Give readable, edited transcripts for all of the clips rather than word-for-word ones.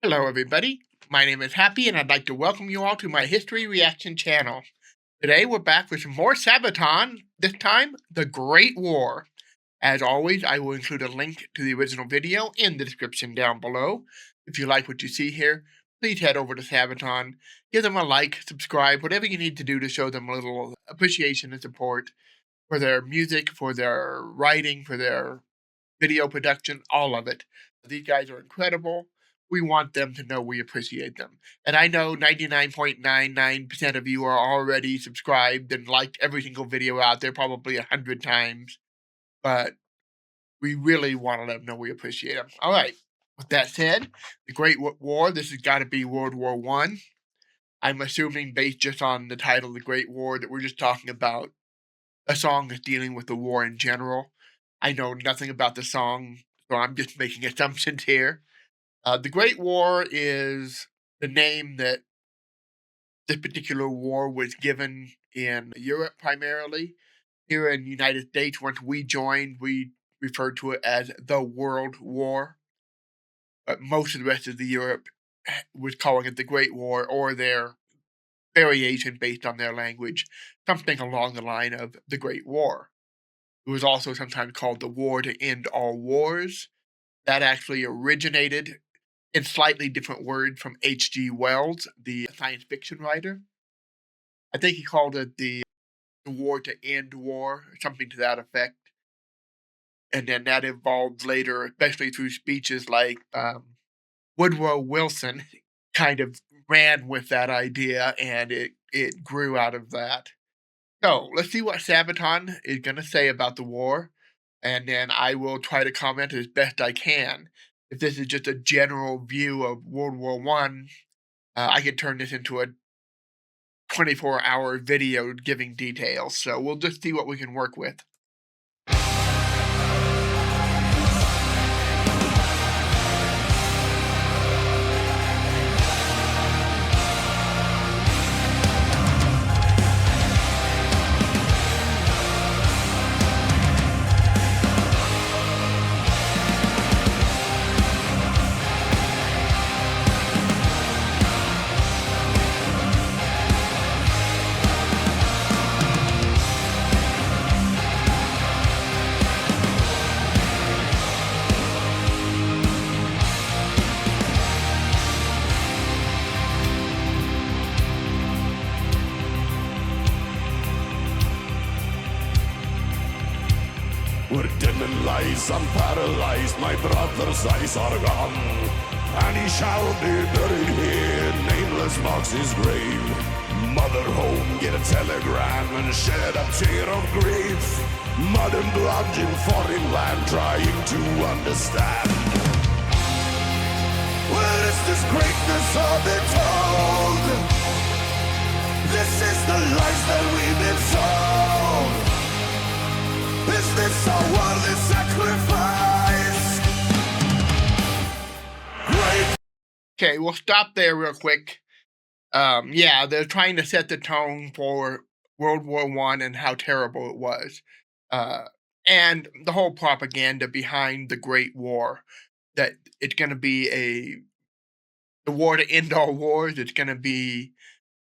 Hello, everybody. My name is Happy, and I'd like to welcome you all to my History Reaction channel. Today, we're back with some more Sabaton, this time, the Great War. As always, I will include a link to the original video in the description down below. If you like what you see here, please head over to Sabaton, give them a like, subscribe, whatever you need to do to show them a little appreciation and support for their music, for their writing, for their video production, all of it. These guys are incredible. We want them to know we appreciate them. And I know 99.99% of you are already subscribed and liked every single video out there, probably 100 times. But we really want to let them know we appreciate them. All right. With that said, the Great War, this has got to be World War One. I'm assuming, based just on the title, The Great War, that we're just talking about a song that's dealing with the war in general. I know nothing about the song, so I'm just making assumptions here. The Great War is the name that this particular war was given in Europe primarily. Here in the United States, once we joined, we referred to it as the World War. But most of the rest of the Europe was calling it the Great War, or their variation based on their language, something along the line of the Great War. It was also sometimes called the War to End All Wars. That actually originated in slightly different words from H.G. Wells, the science fiction writer. I think he called it the War to End War, or something to that effect. And then that evolved later, especially through speeches like Woodrow Wilson kind of ran with that idea, and it grew out of that. So let's see what Sabaton is going to say about the war, and then I will try to comment as best I can. If this is just a general view of World War One, I could turn this into a 24-hour video giving details. So we'll just see what we can work with. We're dim in lies, I'm paralyzed, my brother's eyes are gone. And he shall be buried here, nameless marks his grave. Mother home, get a telegram and shed a tear of grief. Mud and blood in foreign land, trying to understand. Where is this greatness all been told? This is the lies that we've been sold. Is this a worldly sacrifice? Great. Okay, we'll stop there real quick. Yeah, they're trying to set the tone for World War One and how terrible it was. And the whole propaganda behind the Great War, that it's going to be the war to end all wars. It's going to be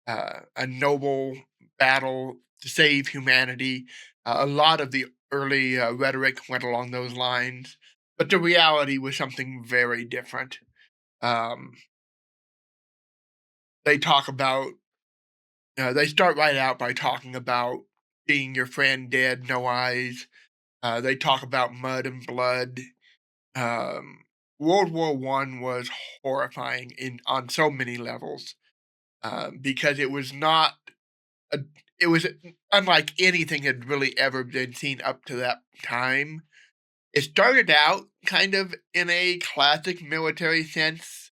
a noble battle to save humanity. A lot of the early rhetoric went along those lines, but the reality was something very different. They talk about, they start right out by talking about seeing your friend dead, no eyes. They talk about mud and blood. World War One was horrifying on so many levels, because it was not a, it was unlike anything had really ever been seen up to that time. It started out kind of in a classic military sense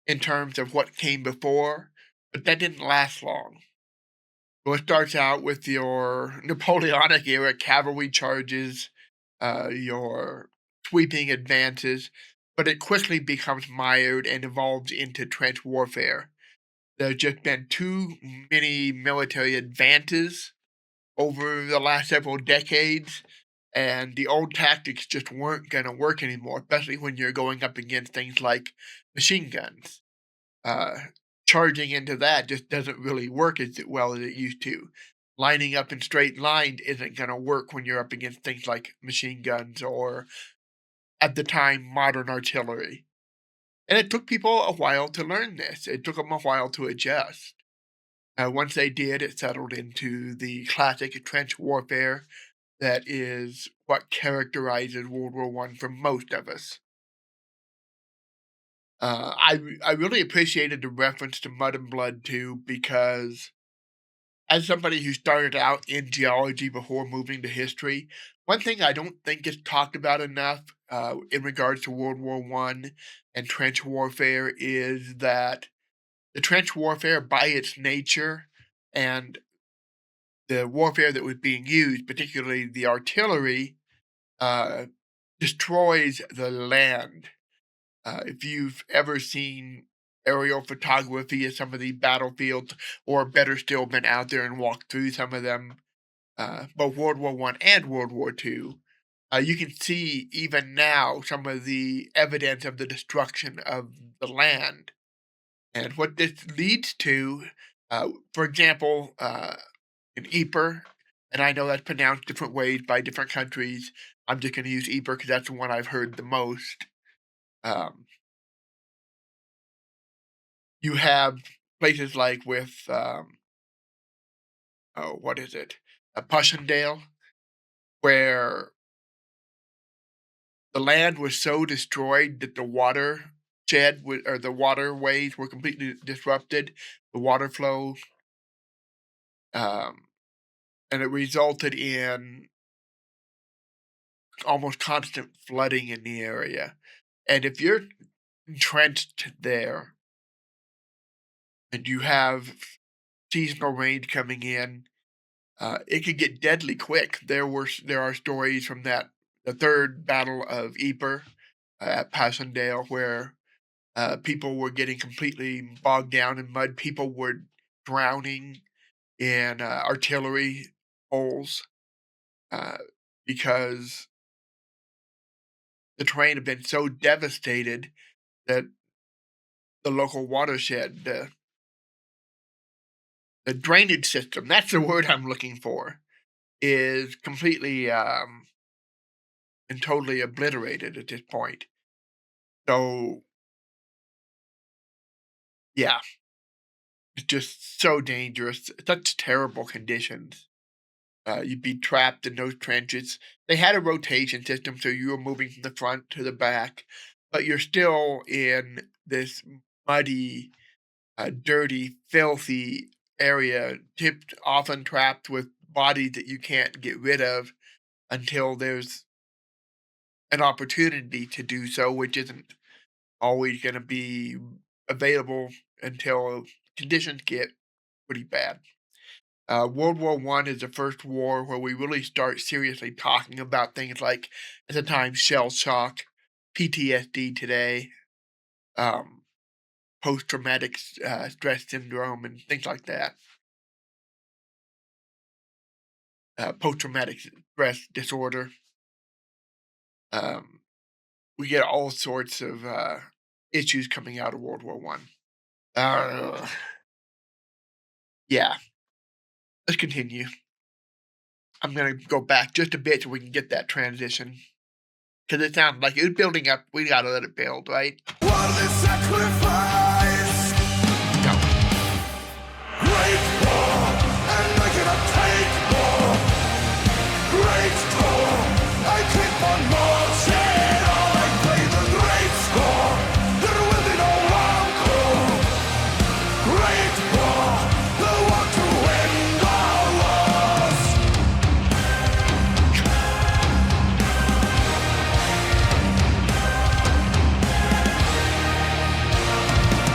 in terms of what came before, but that didn't last long. So it starts out with your Napoleonic era cavalry charges, your sweeping advances, but it quickly becomes mired and evolves into trench warfare. There's just been too many military advances over the last several decades, and the old tactics just weren't going to work anymore, especially when you're going up against things like machine guns. uh, charging into that just doesn't really work as well as it used to. Lining up in straight line isn't going to work when you're up against things like machine guns or, at the time, modern artillery. And it took people a while to learn this. It took them a while to adjust. Once they did, it settled into the classic trench warfare that is what characterizes World War One for most of us. I really appreciated the reference to Mud and Blood too, because as somebody who started out in geology before moving to history, one thing I don't think gets talked about enough in regards to World War One and trench warfare is that the trench warfare, by its nature, and the warfare that was being used, particularly the artillery, uh, destroys the land. If you've ever seen aerial photography of some of the battlefields, or better still, been out there and walked through some of them, both World War One and World War Two, you can see even now some of the evidence of the destruction of the land. And what this leads to, for example, in Ypres, and I know that's pronounced different ways by different countries. I'm just going to use Ypres because that's the one I've heard the most. Um, you have places like with, oh, what is it? Passchendaele, where the land was so destroyed that the or the waterways were completely disrupted, the water flow, um, and it resulted in almost constant flooding in the area. And if you're entrenched there and you have seasonal rain coming in, it could get deadly quick. There are stories from the third battle of Ypres at Passchendaele where people were getting completely bogged down in mud. People were drowning in artillery holes uh, because the terrain had been so devastated that the local watershed, the drainage system, that's the word I'm looking for, is completely and totally obliterated at this point. So, yeah, it's just so dangerous. Such terrible conditions. You'd be trapped in those trenches. They had a rotation system, so you were moving from the front to the back, but you're still in this muddy, dirty, filthy area, often trapped with bodies that you can't get rid of until there's an opportunity to do so, which isn't always going to be available until conditions get pretty bad. World War One is the first war where we really start seriously talking about things like, at the time, shell shock, PTSD today, um, post traumatic stress syndrome, and things like that. Post traumatic stress disorder. We get all sorts of issues coming out of World War One. Yeah, let's continue. I'm gonna go back just a bit so we can get that transition. Because it sounds like it was building up. We gotta let it build, right? What is sacrifice? No. Great war, and I cannot take more. Great war, I keep on marching on. I play the great score. There will be no encore. Great war, the war to end all wars.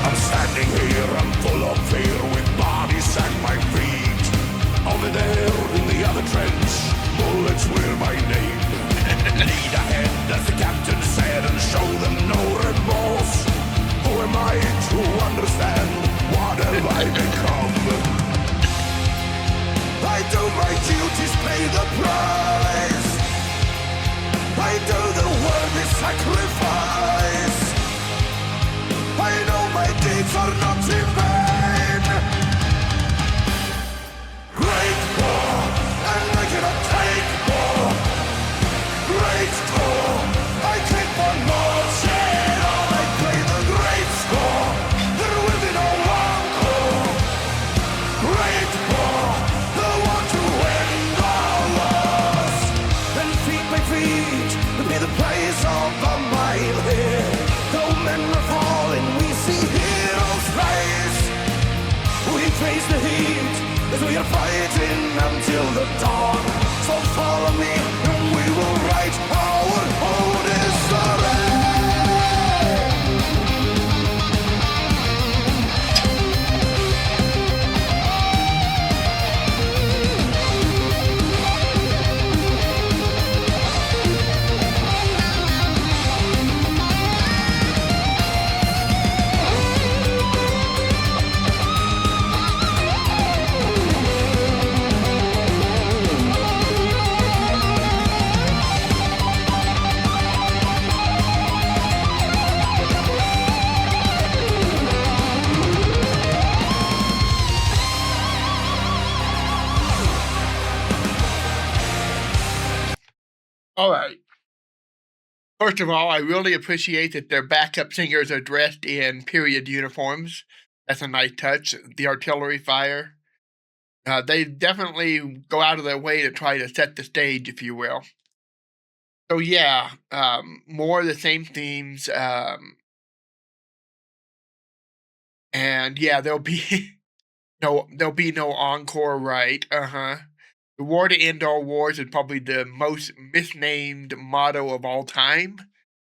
I'm standing here, I'm full of fear, with bodies at my feet. Over there in the other trench, bullets wear my name. Lead ahead, as the captain said, and show them no remorse. Who am I to understand? What have I become? I do my duties, pay the price. I do the worthy sacrifice. I know my deeds are not face the heat as we are fighting until the dawn. So follow me and we will write our own history. All right. First of all, I really appreciate that their backup singers are dressed in period uniforms. That's a nice touch. The artillery fire. They definitely go out of their way to try to set the stage, if you will. So yeah, more of the same themes. And yeah, there'll be there'll be no encore, right? Uh-huh. The war to end all wars is probably the most misnamed motto of all time.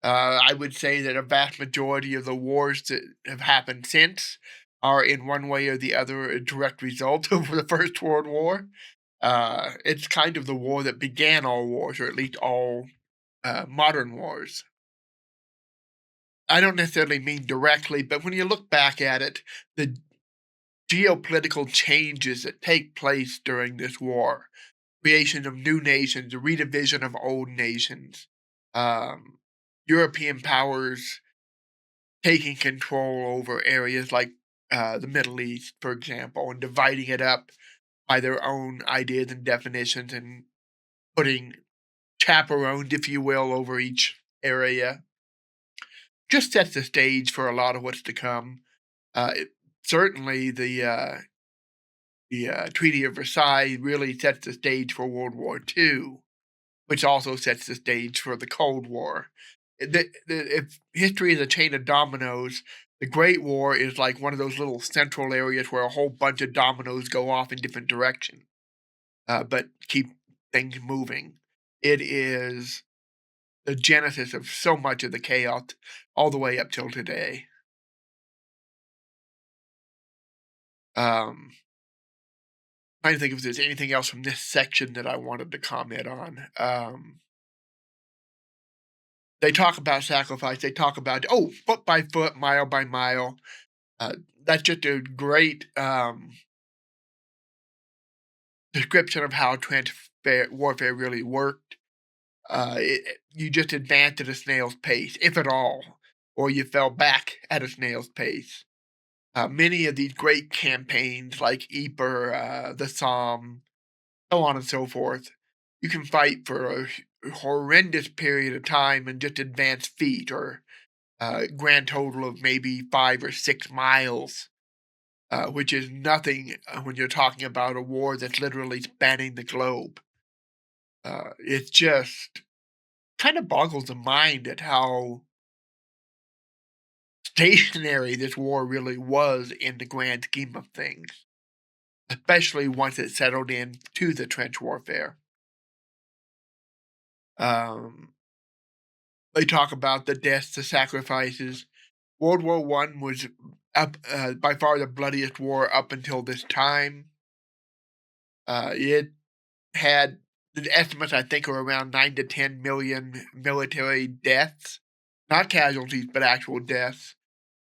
I would say that a vast majority of the wars that have happened since are in one way or the other a direct result of the First World War. It's kind of the war that began all wars, or at least all modern wars. I don't necessarily mean directly, but when you look back at it, the geopolitical changes that take place during this war, creation of new nations, the redivision of old nations, um, European powers taking control over areas like the Middle East, for example, and dividing it up by their own ideas and definitions and putting chaperones, if you will, over each area, just sets the stage for a lot of what's to come. Certainly, the Treaty of Versailles really sets the stage for World War II, which also sets the stage for the Cold War. If history is a chain of dominoes, the Great War is like one of those little central areas where a whole bunch of dominoes go off in different directions, but keep things moving. It is the genesis of so much of the chaos all the way up till today. Um, Trying to think if there's anything else from this section that I wanted to comment on. They talk about sacrifice. They talk about, oh, foot by foot, mile by mile. Uh, that's just a great description of how warfare really worked. You just advanced at a snail's pace, if at all, or you fell back at a snail's pace. Many of these great campaigns, like Ypres, the Somme, so on and so forth, you can fight for a horrendous period of time and just advance feet, or grand total of maybe 5 or 6 miles, which is nothing when you're talking about a war that's literally spanning the globe. It just kind of boggles the mind at how stationary this war really was in the grand scheme of things, especially once it settled into the trench warfare. Um, they talk about the deaths, the sacrifices. World War One was by far the bloodiest war up until this time. It had the estimates, I think, are around 9 to 10 million military deaths, not casualties, but actual deaths,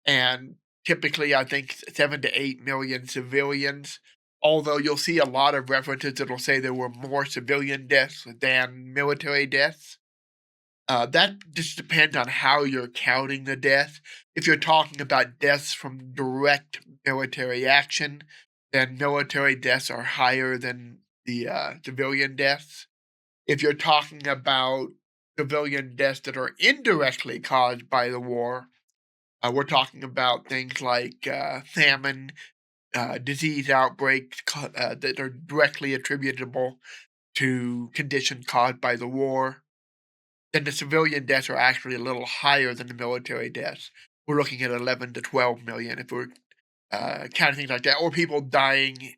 and typically, I think 7 to 8 million civilians. Although you'll see a lot of references that'll say there were more civilian deaths than military deaths. That just depends on how you're counting the death. If you're talking about deaths from direct military action, then military deaths are higher than the civilian deaths. If you're talking about civilian deaths that are indirectly caused by the war, we're talking about things like famine, disease outbreaks that are directly attributable to conditions caused by the war. Then the civilian deaths are actually a little higher than the military deaths. We're looking at 11 to 12 million if we're kind of things like that, or people dying,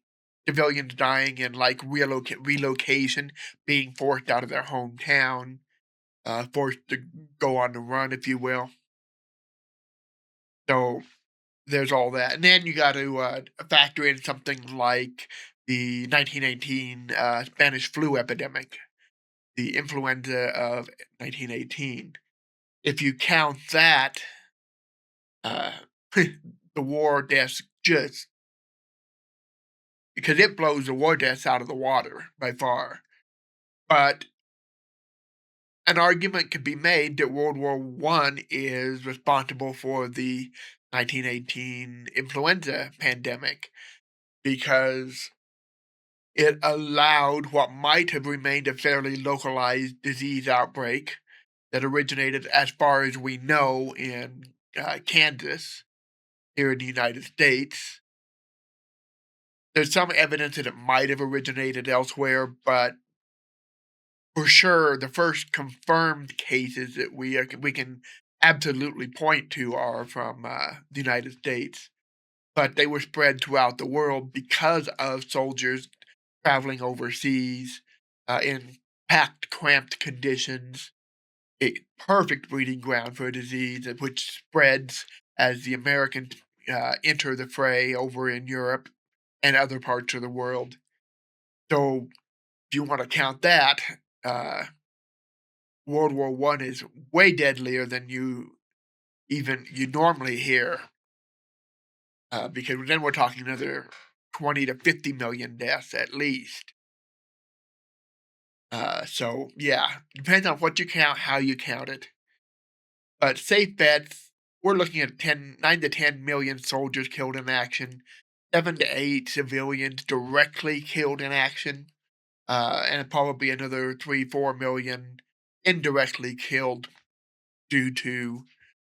civilians dying in like relocation, being forced out of their hometown, forced to go on the run, if you will. So there's all that, and then you got to factor in something like the 1918 Spanish flu epidemic, the influenza of 1918. If you count that, uh, the war deaths just because it blows the war deaths out of the water by far. But an argument could be made that World War One is responsible for the 1918 influenza pandemic because it allowed what might have remained a fairly localized disease outbreak that originated, as far as we know, in Kansas, here in the United States. There's some evidence that it might have originated elsewhere, but for sure, the first confirmed cases that we can absolutely point to are from the United States, but they were spread throughout the world because of soldiers traveling overseas in packed, cramped conditions. A perfect breeding ground for a disease which spreads as the Americans enter the fray over in Europe and other parts of the world. So, if you want to count that, uh, World War One is way deadlier than you normally hear, because then we're talking another 20 to 50 million deaths at least. So yeah, depends on what you count, how you count it. But safe bets, we're looking at 9 to 10 million soldiers killed in action, 7 to 8 civilians directly killed in action, and probably another 3, 4 million indirectly killed due to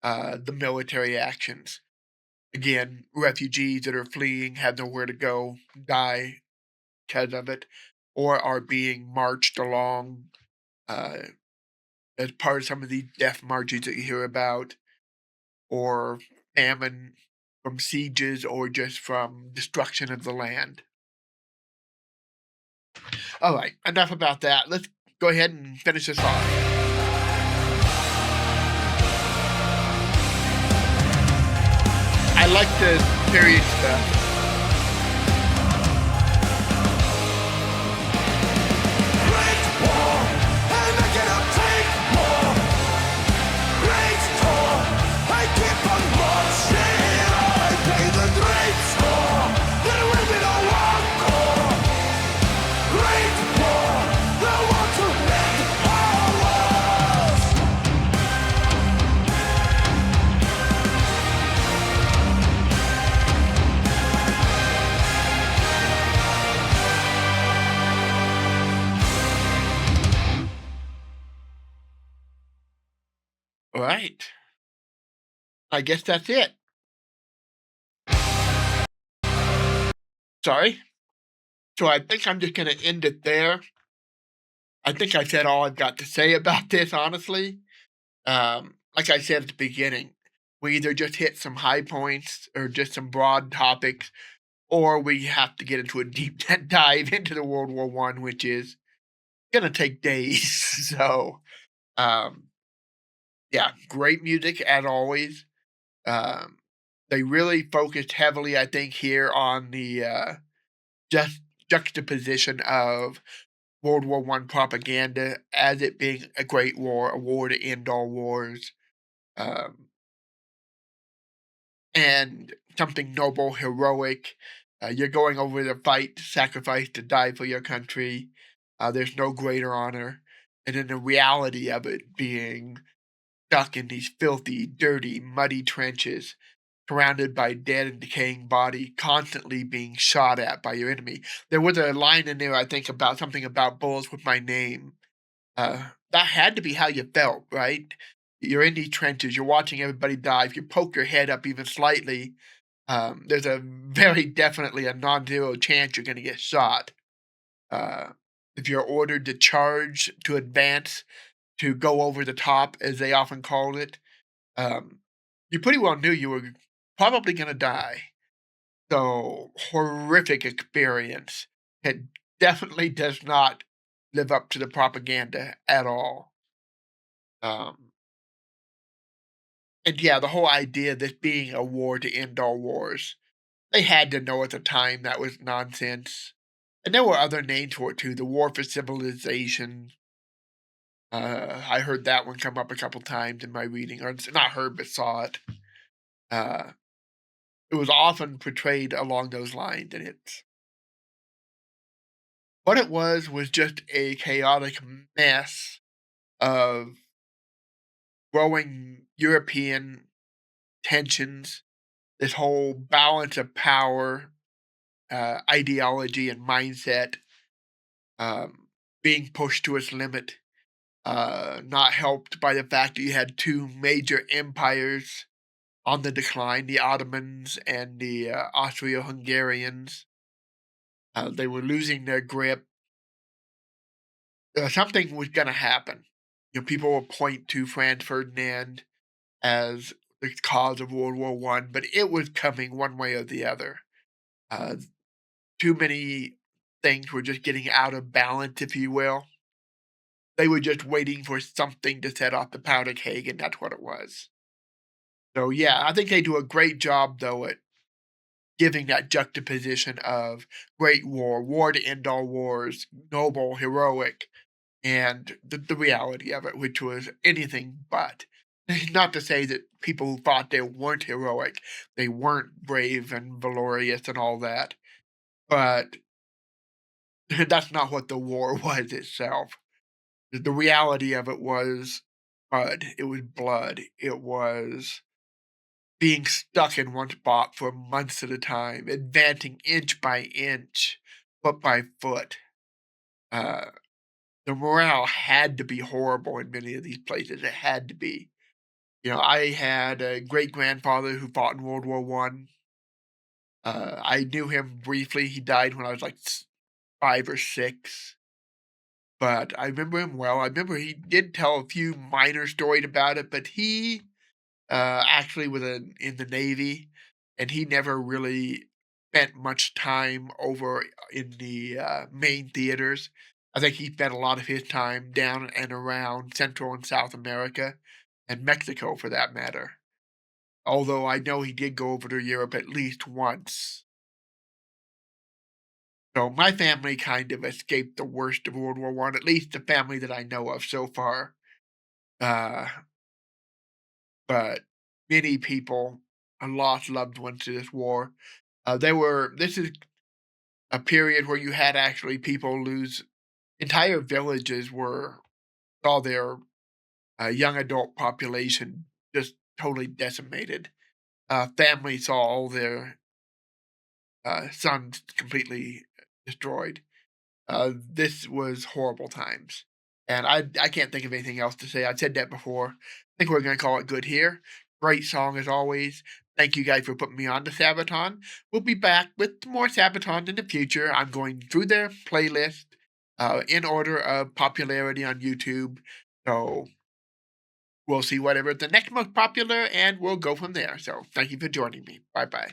the military actions. Again, refugees that are fleeing have nowhere to go, die because of it, or are being marched along uh, as part of some of these death marches that you hear about, or famine from sieges, or just from destruction of the land. All right, enough about that. Let's go ahead and finish this off. I like the period stuff. Great war, and I cannot take more. Great war, I keep on marching. I pay the great score. There will be no one more. Great war, the war to end all wars. All right, I guess that's it. Sorry. So I think I'm just going to end it there. I think I said all I've got to say about this, honestly. Like I said at the beginning, we either just hit some high points or just some broad topics, or we have to get into a deep dive into the World War One, which is gonna take days. So, um, yeah, great music as always. Um, they really focused heavily, I think, here on the just juxtaposition of World War One propaganda as it being a great war, a war to end all wars, um, and something noble, heroic. You're going over to fight, to sacrifice, to die for your country. There's no greater honor. And then the reality of it being stuck in these filthy, dirty, muddy trenches, surrounded by dead and decaying body, constantly being shot at by your enemy. There was a line in there, I think, about something about bullets with my name. That had to be how you felt, right? You're in these trenches, you're watching everybody die. If you poke your head up even slightly, there's a very definitely a non-zero chance you're going to get shot. Uh, if you're ordered to charge, to advance, to go over the top, as they often called it, um, you pretty well knew you were probably going to die. So, horrific experience. It definitely does not live up to the propaganda at all. Um, and yeah, the whole idea of this being a war to end all wars, they had to know at the time that was nonsense. And there were other names for it too, the war for civilization. I heard that one come up a couple times in my reading, or not heard, but saw it. Uh, it was often portrayed along those lines, and it's what it was just a chaotic mess of growing European tensions, this whole balance of power, ideology, and mindset um, being pushed to its limit. Not helped by the fact that you had two major empires on the decline, the Ottomans and the Austro-Hungarians. They were losing their grip. Something was going to happen. People will point to Franz Ferdinand as the cause of World War One, but it was coming one way or the other. Uh, too many things were just getting out of balance, if you will. They were just waiting for something to set off the powder keg, and that's what it was. So yeah, I think they do a great job though at giving that juxtaposition of great war, war to end all wars, noble, heroic, and the reality of it, which was anything but. Not to say that people who thought they weren't heroic, they weren't brave and valorous and all that, but that's not what the war was itself. The reality of it was blood. It was blood. It was being stuck in one spot for months at a time, advancing inch by inch, foot by foot. Uh, the morale had to be horrible in many of these places. It had to be. I had a great grandfather who fought in World War One. I knew him briefly. He died when I was like 5 or 6, but I remember him well. I remember he did tell a few minor stories about it, but he actually was in the Navy, and he never really spent much time over in the main theaters. I think he spent a lot of his time down and around Central and South America, and Mexico for that matter. Although I know he did go over to Europe at least once. So my family kind of escaped the worst of World War One, at least the family that I know of so far. Uh, but many people lost loved ones to this war. This is a period where you had actually people lose entire villages were saw their young adult population just totally decimated. Families saw all their sons completely destroyed. This was horrible times, and I can't think of anything else to say. I said that before. I think we're gonna call it good here. Great song as always. Thank you guys for putting me on to Sabaton. We'll be back with more Sabaton in the future. I'm going through their playlist in order of popularity on YouTube. So we'll see whatever the next most popular, and we'll go from there. So thank you for joining me. Bye bye.